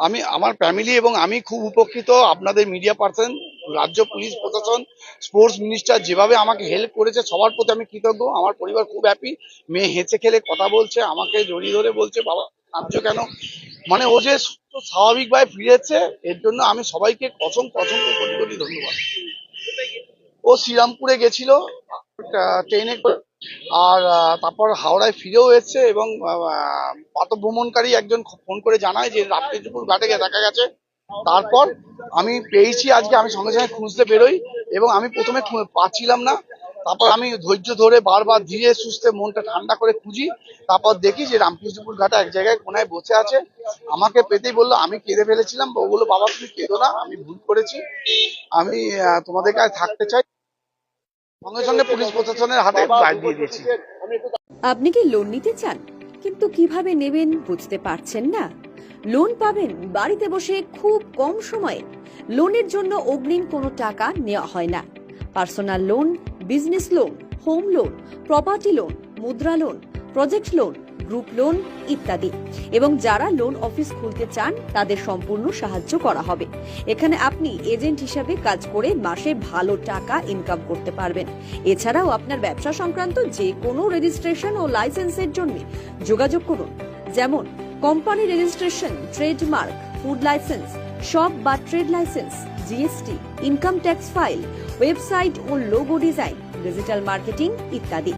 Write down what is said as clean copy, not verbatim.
আমি আমার ফ্যামিলি এবং আমি খুব উপকৃত। আপনাদের মিডিয়া পার্সন, রাজ্য পুলিশ প্রশাসন, স্পোর্টস মিনিস্টার যেভাবে আমাকে হেল্প করেছে সবার প্রতি আমি কৃতজ্ঞ। আমার পরিবার খুব হ্যাপি। মেয়ে হেসে খেলে কথা বলছে, আমাকে জড়িয়ে ধরে বলছে বাবা কাঁদছো কেন। মানে ও যে স্বাভাবিকভাবে ফিরেছে এর জন্য আমি সবাইকে অসংখ্য অসংখ্য কোটি কোটি ধন্যবাদ। ও শ্রীরামপুরে গেছিল ট্রেনে করে, আর তারপর হাওড়ায় ফিরেও এসেছে এবং পথভ্রমণকারী একজন ফোন করে জানায় যে রাত্রিপুর ঘাটে দেখা গেছে। তারপর আমি পেয়েছি, আজকে আমি সঙ্গে সঙ্গে খুঁজতে বেরোই এবং আমি প্রথমে পাচ্ছিলাম না। তারপর আমি ধৈর্য ধরে বারবার ধীরে সুস্থে মনটা ঠান্ডা করে খুঁজি। তারপর দেখি যে রামকৃষ্ণপুর ঘাটে এক জায়গায় কোনায় বসে আছে। আমাকে পেতেই বললো আমি কেঁদে ফেলেছিলাম। ও বললো বাবা তুমি কেঁদো না, আমি ভুল করেছি, আমি তোমাদের কাছে থাকতে চাই। সঙ্গে সঙ্গে পুলিশ প্রশাসনের হাতে দায় দিয়ে দিয়েছি। আপনি কি লোন নিতে চান কিন্তু কিভাবে নেবেন বুঝতে পারছেন না? লোন পাবেন বাড়িতে বসে খুব কম সময়ে। লোনের জন্য অগ্রিম কোনো টাকা নেওয়া হয় না। Personal loan, business loan, home loan, property loan, Mudra loan, project loan, group loan ইত্যাদি। এবং যারা লোন অফিস খুলতে চান তাদের সম্পূর্ণ সাহায্য করা হবে। এখানে আপনি এজেন্ট হিসাবে কাজ করে মাসে ভালো টাকা ইনকাম করতে পারবেন। এছাড়াও আপনার ব্যবসা সংক্রান্ত যে কোনো রেজিস্ট্রেশন ও লাইসেন্সের জন্য যোগাযোগ করুন, যেমন company registration, trademark, food licence, shop বা trade licence, GST, income tax file, website ও লোগো ডিজাইন, ডিজিটাল মার্কেটিং ইত্যাদি।